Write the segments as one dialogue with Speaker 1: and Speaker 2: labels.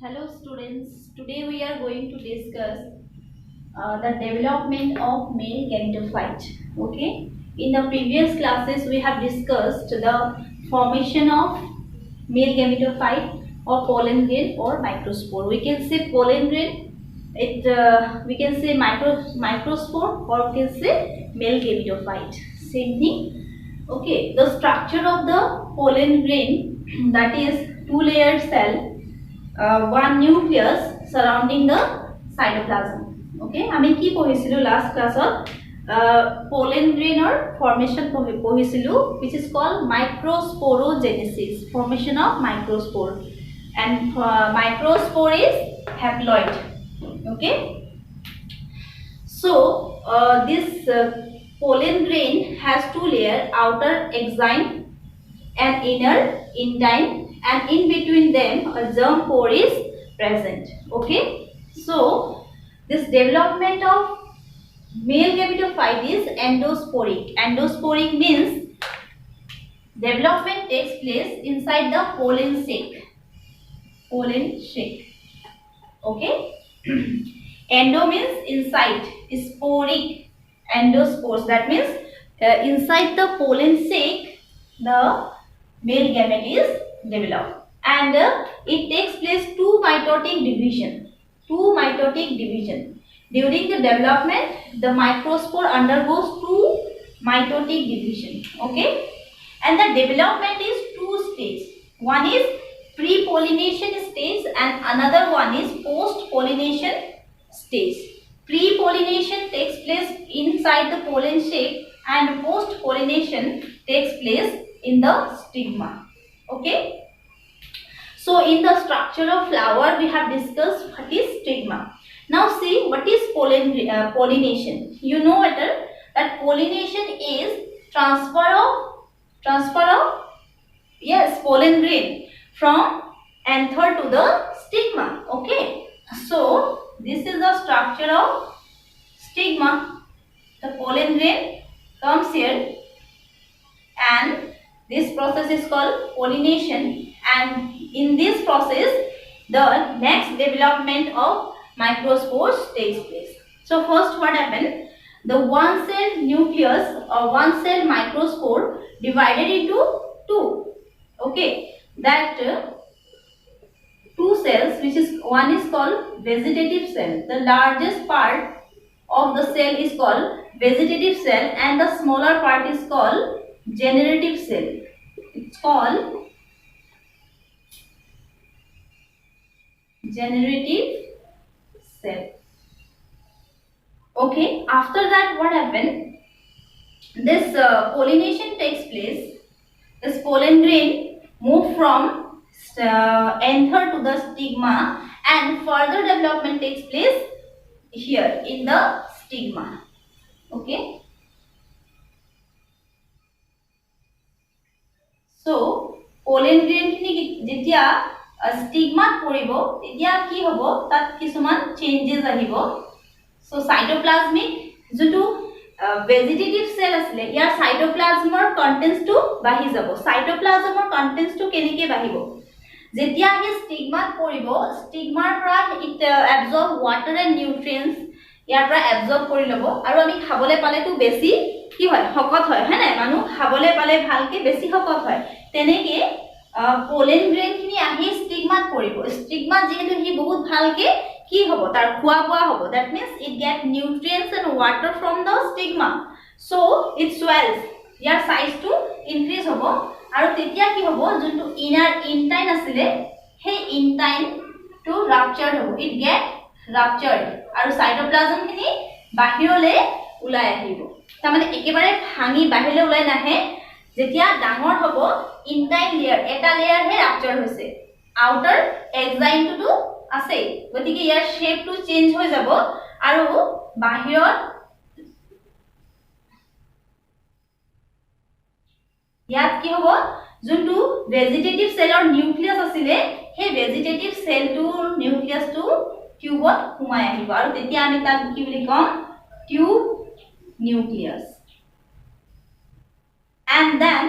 Speaker 1: Hello students, today we are going to discuss the development of male gametophyte. Okay, in the previous classes we have discussed the formation of male gametophyte or pollen grain or microspore. We can say pollen grain, we can say microspore, or we can say male gametophyte. Same thing. Okay, the structure of the pollen grain, that is two-layered cell, one nucleus surrounding the cytoplasm. Okay, আমি কি পঢ়িছিলো last class pollen grain or formation পঢ়িছিলো, which is called microsporogenesis, formation of microspore, and microspore is haploid. Okay, so this pollen grain has two layers, outer exine and inner intine, and in between them a germ pore is present. Okay, so this development of male gametophyte is endosporic. Endosporic means development takes place inside the pollen sac. Okay, endo means inside, sporic, endospores, that means inside the pollen sac the male gamete is developed, and it takes place two mitotic division. During the development, the microspore undergoes two mitotic division. Okay, and the development is two stages. One is pre-pollination stage and another one is post-pollination stage. Pre-pollination takes place inside the pollen sac and post-pollination takes place in the stigma. Okay, so in the structure of flower we have discussed what is stigma. Now see what is pollination. You know better that pollination is transfer of pollen grain from anther to the stigma. Okay, so this is the structure of stigma. The pollen grain comes here and this process is called pollination, and in this process the next development of microspores takes place. So first what happened, the one cell nucleus or one cell microspore divided into two. Okay, that two cells, which is one is called vegetative cell. The largest part of the cell is called vegetative cell and the smaller part is called generative cell. It's called generative cell. Okay, after that what happened, this pollination takes place. This pollen grain move from anther to the stigma, and further development takes place here in the stigma. Okay, so pollen grain khini jetia stigma poribo tetia ki hobo, tat kisuman changes ahibo. So cytoplasmic jutu vegetative cell asile yar cytoplasmor contents to bahi jabo. Cytoplasmor contents to kenike bahibo, jetia hi stigma poribo, stigmar pra it absorb water and nutrients, ইয়াৰ পৰা absorb কৰি লব আৰু আমি খাবলে পালে তো বেছি কি হয়, শকত হয়, হয় না, মানুহ খাবলে পালে ভালকে বেছি শকত হয়। তেনেকে পোলেন গ্ৰেইন খিনি আহি স্টিগমাত পৰিব। স্টিগমা যেহেতু হি বহুত ভালকে কি হ'ব, তাৰ খোৱা বোৱা হ'ব, that means it get nutrients and water from the stigma, so it swells, year size to increase হ'ব আৰু তেতিয়া কি হ'ব, যোনটো ইনাৰ ইনটাইন আছিলে সেই ইনটাইন টু ৰাপচাৰ্ড হ'ব, it get ruptured আৰু সাইটোপ্লাজম খিনি বাহিৰলে উলাই আহিব। তাৰ মানে একেবাৰে ভাঙি বাহিৰলে উলাই নাহে, যেতিয়া ডাঙৰ হ'ব ইনটাইন লেয়াৰ এটা লেয়াৰ হে ৰাপচাৰ্ড হৈছে, আউটাৰ এক্সাইন টু আছে, গতিকে ইয়াৰ শেপ টু চেঞ্জ হৈ যাব আৰু বাহিৰত ইয়াত কি হ'ব, যোনটো ভেজিটেটিভ সেলৰ নিউক্লিয়াছ আছিলে সেই ভেজিটেটিভ সেলটোৰ নিউক্লিয়াছটো টিউবত সোমাই আহিব আৰু তেতিয়া আমি তাক কি বুলি কম, tube nucleus. And then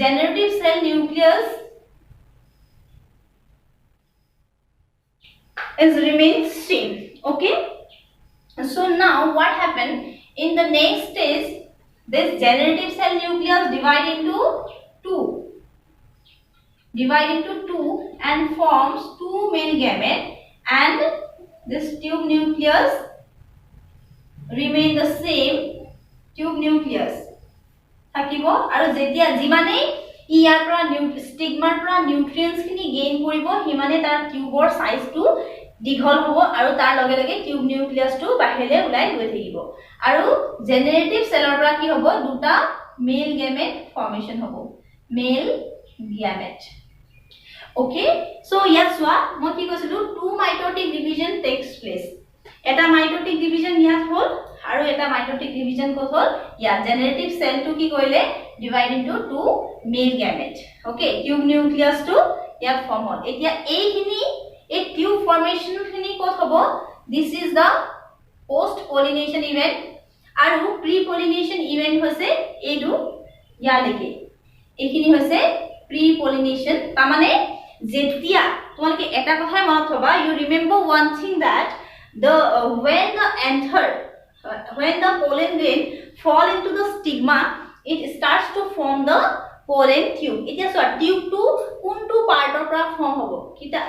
Speaker 1: generative cell nucleus is remains same. Okay, so now what happened in the next stage, this generative cell nucleus divide into two and forms two male gamete, and this tube nucleus remain the same tube nucleus থাকিব আৰু যেতিয়া জিমানে ইয়াৰ পৰা স্টিগমাৰ পৰা নিউট্ৰিয়েন্টস খিনি gain কৰিব হিমানে তাৰ টিউবৰ সাইজটো দীঘল হ'ব আৰু তাৰ লগে লগে টিউব নিউক্লিয়াছটো বাহিৰলে ওলাই গৈ থাকিব আৰু জেনাৰেটিভ সেলৰ পৰা কি হ'ব দুটা মেল গেমেট ফৰ্মেশন হ'ব মেল গেমেট ওকে সো ইয়াত সোৱা মই কি কৈছিলো two mitotic division takes place এটা মাইটোটিক ডিভিজন ইয়াত হ'ল আৰু এটা মাইটোটিক ডিভিজন কত হ'ল ইয়া জেনাৰেটিভ সেল টু কি কইলে divide into two male gamete okay tube nucleus too ইয়াত ফৰ্ম হ'ল এতিয়া এইখিনি এই টিউব ফৰ্মেশন খিনি কত হ'ব this is the post pollination event আৰু প্ৰি পলিনেশন ইভেন্ট হৈছে এইটো ইয়ালৈকে এইখিনি হৈছে প্ৰি পলিনেশন তাৰ মানে যেতিয়া তোমালোকে এটা কথাই মনত থবা you remember one thing that the when the pollen grain fall into the stigma it starts to form the pollen tube এতিয়া so tube to কোনটো পাৰ্টৰ পৰা ফৰ্ম হ'ব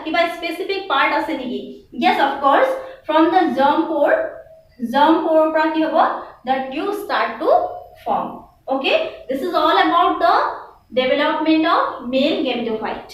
Speaker 1: কিবা স্পেসিফিক পাৰ্ট আছে নেকি yes of course from the germ pore পৰা কি হ'ব the tube start to form okay this is all about the development of male gametophyte